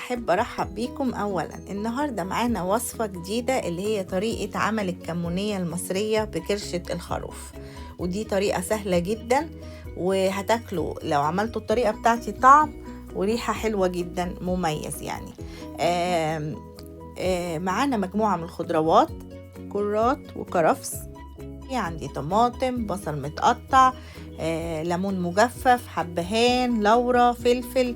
أحب أرحب بيكم. أولا النهاردة معانا وصفة جديدة اللي هي طريقة عمل الكمونية المصرية بكرشة الخروف، ودي طريقة سهلة جدا وهتاكلوا لو عملتوا الطريقة بتاعتي طعم وريحة حلوة جدا مميز يعني. معانا مجموعة من الخضروات، كرات وكرفس، عندي طماطم، بصل متقطع، ليمون مجفف، حبهان، لورا، فلفل،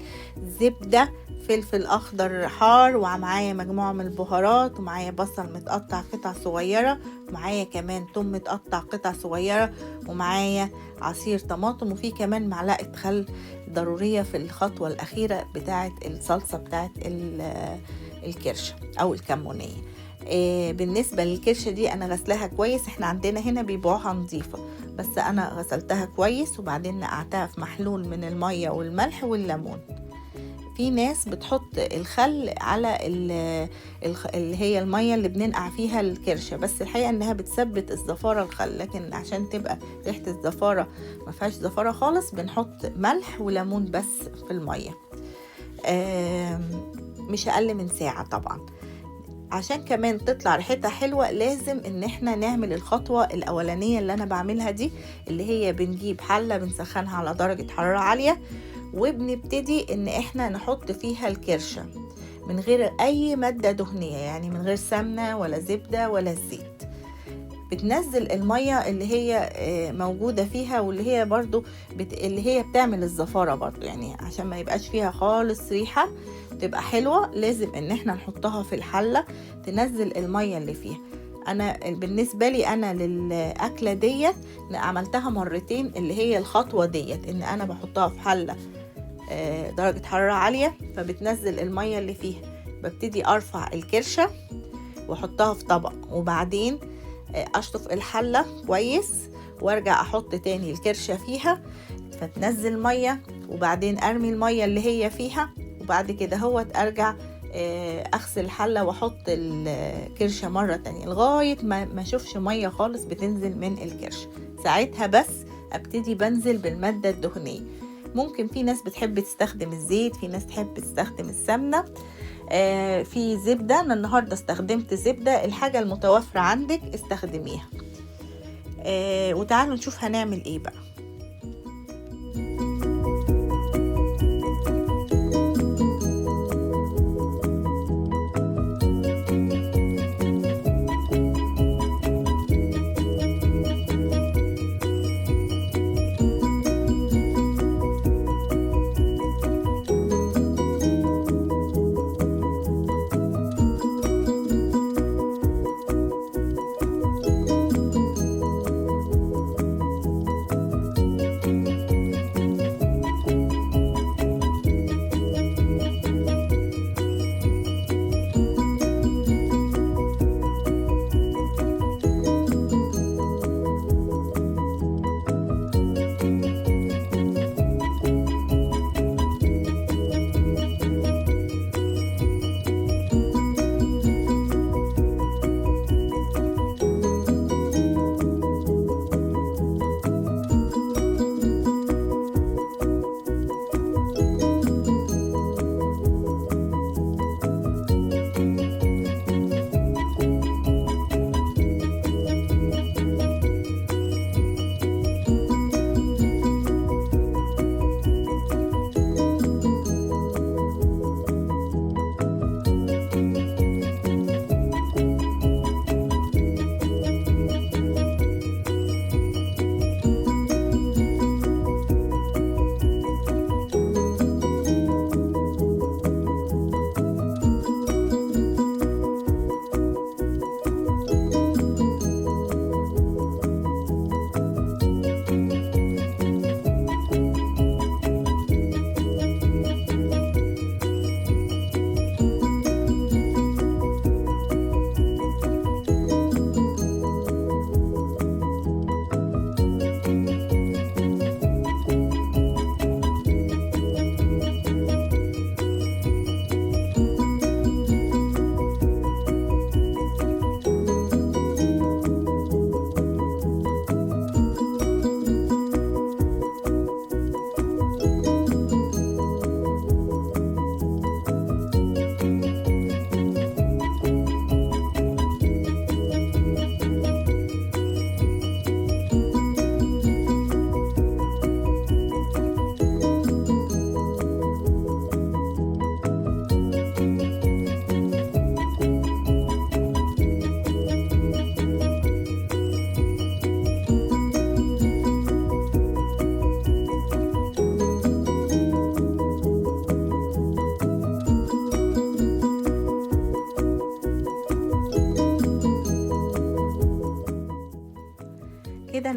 زبدة، فلفل أخضر حار، ومعايا مجموعة من البهارات، ومعايا بصل متقطع قطع صغيرة، ومعايا كمان توم متقطع قطع صغيرة، ومعايا عصير طماطم، وفي كمان معلقة خل ضرورية في الخطوة الأخيرة بتاعة الصلصة بتاعة الكرشة أو الكمونية. بالنسبة للكرشة دي أنا غسلها كويس، احنا عندنا هنا بيبيعوها نظيفة، بس أنا غسلتها كويس وبعدين نقعتها في محلول من المية والملح والليمون. في ناس بتحط الخل على اللي هي المية اللي بننقع فيها الكرشة، بس الحقيقة انها بتثبت الزفارة الخل، لكن عشان تبقى ريحة الزفارة ما فيهاش زفارة خالص بنحط ملح وليمون بس في المية، مش أقل من ساعة طبعا. عشان كمان تطلع ريحتها حلوة لازم ان احنا نعمل الخطوة الاولانية اللي انا بعملها دي، اللي هي بنجيب حلة بنسخنها على درجة حرارة عالية، وبنبتدي ان احنا نحط فيها الكرشة من غير اي مادة دهنية، يعني من غير سمنة ولا زبدة ولا زيت. بتنزل المية اللي هي موجودة فيها، واللي هي برضو اللي هي بتعمل الزفارة برضو، يعني عشان ما يبقاش فيها خالص ريحة تبقى حلوة لازم ان احنا نحطها في الحلة تنزل المية اللي فيها. انا بالنسبة لي انا للأكلة ديت عملتها مرتين، اللي هي الخطوة ديت ان انا بحطها في حلة درجة حرارة عالية فبتنزل المية اللي فيها، ببتدي ارفع الكرشة واحطها في طبق، وبعدين اشطف الحلة كويس وارجع احط تاني الكرشة فيها فتنزل مية، وبعدين ارمي المية اللي هي فيها، وبعد كده ارجع اغسل الحلة واحط الكرشة مرة تانية لغاية ما اشوفش مية خالص بتنزل من الكرشة. ساعتها بس ابتدي بنزل بالمادة الدهنية. ممكن في ناس بتحب تستخدم الزيت، في ناس تحب تستخدم السمنة، في زبدة. أنا النهاردة استخدمت زبدة، الحاجة المتوفرة عندك استخدميها. وتعالوا نشوف هنعمل ايه بقى.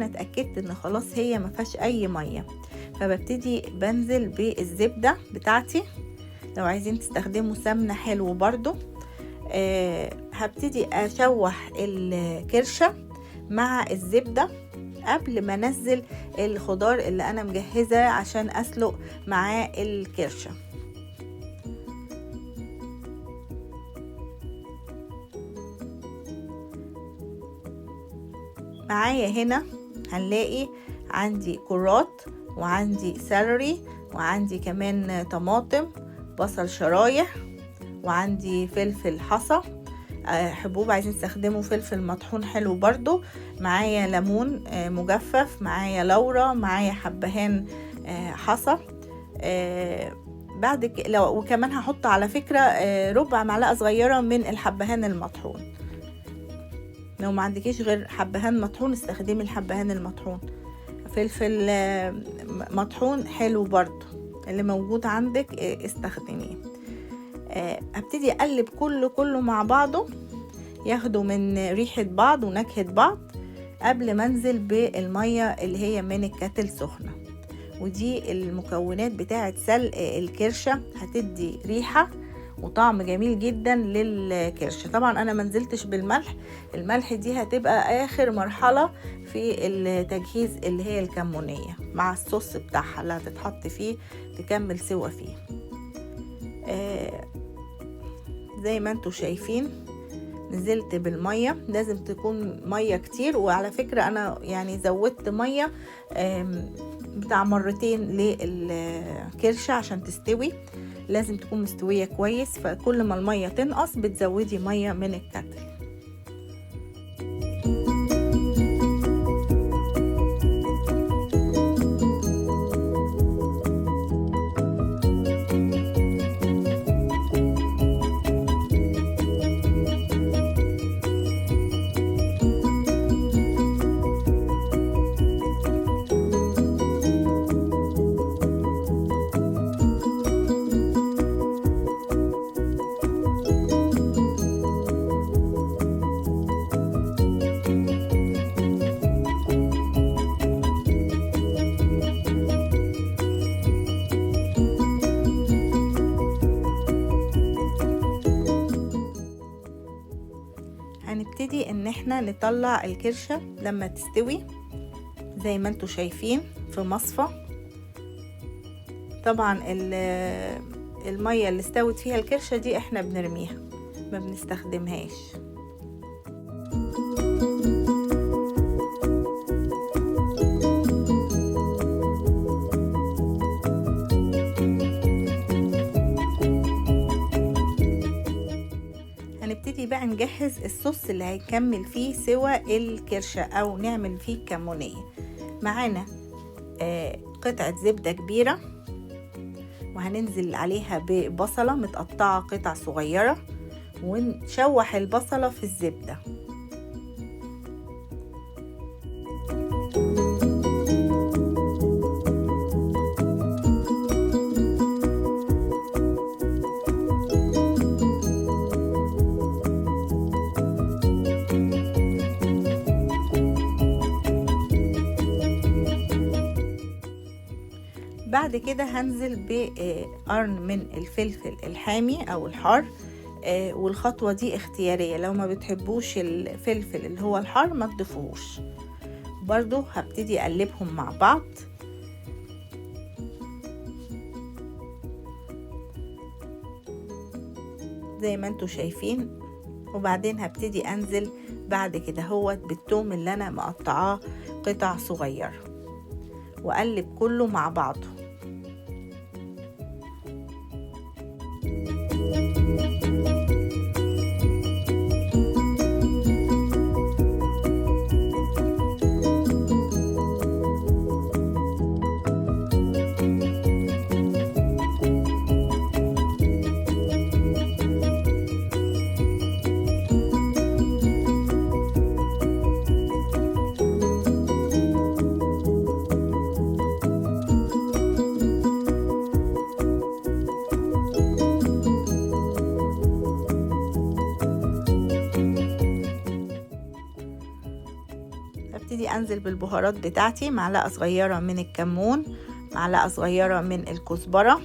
اتأكدت ان خلاص هي ما فيهاش اي مية، فببتدي بنزل بالزبدة بتاعتي. لو عايزين تستخدموا سمنة حلو برضو. هبتدي اشوح الكرشة مع الزبدة قبل ما انزل الخضار اللي انا مجهزة عشان اسلق معاه الكرشة. معايا هنا هنلاقي عندي كرات وعندي سلري وعندي كمان طماطم، بصل شرايح، وعندي فلفل حصى حبوب، عايزين تستخدموا فلفل مطحون حلو برضو. معايا ليمون مجفف، معايا لورا، معايا حبهان حصى. بعد وكمان هحط على فكرة ربع معلقة صغيرة من الحبهان المطحون. لو ما عندكيش غير حبهان مطحون استخدمي الحبهان المطحون. فلفل مطحون حلو برضو، اللي موجود عندك استخدميه. هبتدي اقلب كله مع بعضه ياخدوا من ريحة بعض ونكهة بعض قبل ما انزل بالمية اللي هي من الكاتل سخنة. ودي المكونات بتاعة سلق الكرشة، هتدي ريحة وطعم جميل جدا للكرشة. طبعا انا منزلتش بالملح، الملح دي هتبقى اخر مرحلة في التجهيز اللي هي الكمونية مع الصوص بتاعها اللي هتتحط فيه تكمل سوا فيه. زي ما انتوا شايفين نزلت بالمية، لازم تكون مية كتير. وعلى فكرة انا يعني زودت مية بتاع مرتين للكرشة عشان تستوي، لازم تكون مستوية كويس. فكل ما المية تنقص بتزودي مية من الكاتل. هنبتدي ان احنا نطلع الكرشة لما تستوي زي ما انتوا شايفين في مصفى. طبعا المية اللي استوت فيها الكرشة دي احنا بنرميها، ما بنستخدمهاش. هنبتدي بقى نجهز الصوص اللي هيكمل فيه سوى الكرشة او نعمل فيه كمونية. معانا قطعة زبدة كبيرة، وهننزل عليها ببصلة متقطعة قطع صغيرة، ونشوح البصلة في الزبدة. بعد كده هنزل بقرن من الفلفل الحامي او الحار، والخطوة دي اختيارية، لو ما بتحبوش الفلفل اللي هو الحار ما تضيفوهوش. برضو هبتدي اقلبهم مع بعض. زي ما انتوا شايفين. وبعدين هبتدي انزل بعد كده هو بالثوم اللي انا مقطعاه قطع صغيرة، واقلب كله مع بعضه. انزل بالبهارات بتاعتي، معلقة صغيرة من الكمون، معلقة صغيرة من الكزبرة،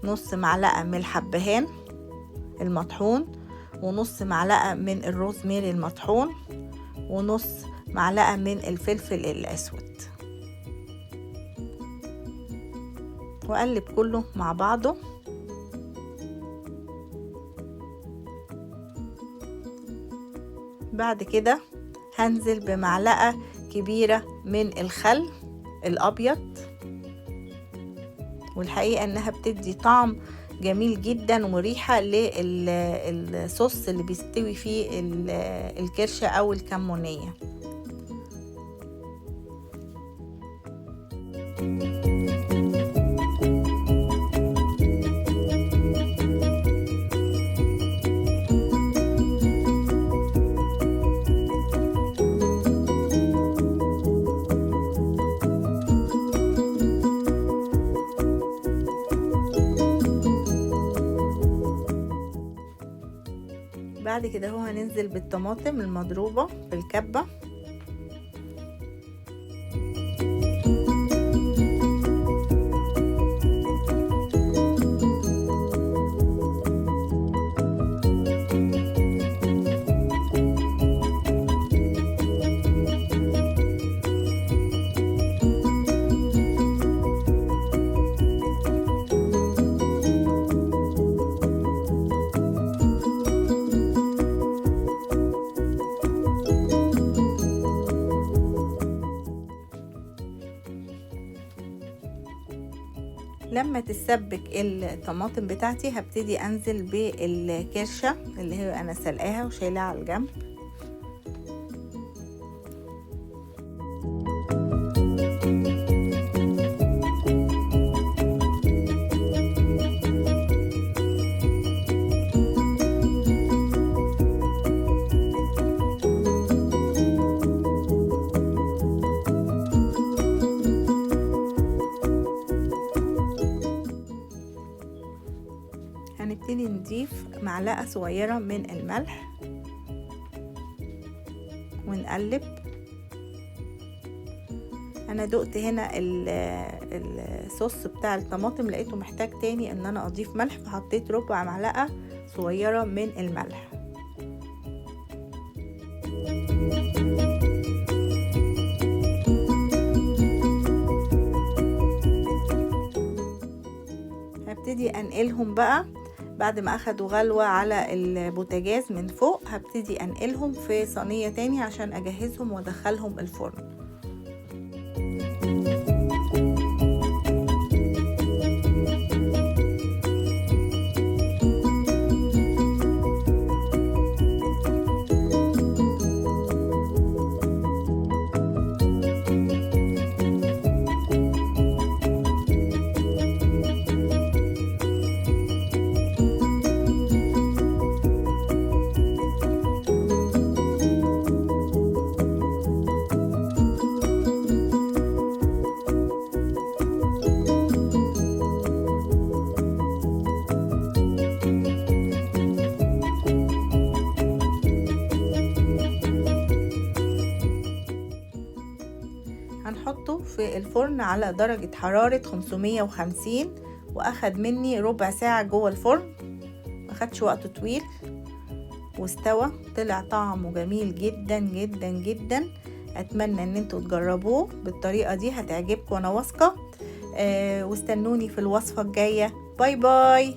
نص معلقة من الحبهان المطحون، ونص معلقة من الروزميري المطحون، ونص معلقة من الفلفل الأسود، وأقلب كله مع بعضه. بعد كده هنزل بمعلقة كبيرة من الخل الأبيض، والحقيقة انها بتدي طعم جميل جدا وريحة للصوص اللي بيستوي فيه الكرشة او الكمونية. بعد كده هو هننزل بالطماطم المضروبة في الكبة، لما تتسبك الطماطم بتاعتي هبتدي انزل بالكرشة اللي هي انا سلقاها وشايلها على الجنب. هنبتدي نضيف معلقة صغيرة من الملح ونقلب. انا دقت هنا الصوص بتاع الطماطم لقيته محتاج تاني ان انا اضيف ملح، فحطيت ربع معلقة صغيرة من الملح. هبتدي انقلهم بقى بعد ما اخدوا غلوة على البوتاجاز من فوق، هبتدي انقلهم في صينية تاني عشان اجهزهم وادخلهم الفرن. هنحطه في الفرن على درجة حرارة 550، واخد مني ربع ساعة جوه الفرن، ماخدش وقت طويل واستوى. طلع طعمه جميل جدا جدا جدا. اتمنى ان انتوا تجربوه بالطريقة دي، هتعجبكم انا واثقة. واستنوني في الوصفة الجاية. باي باي.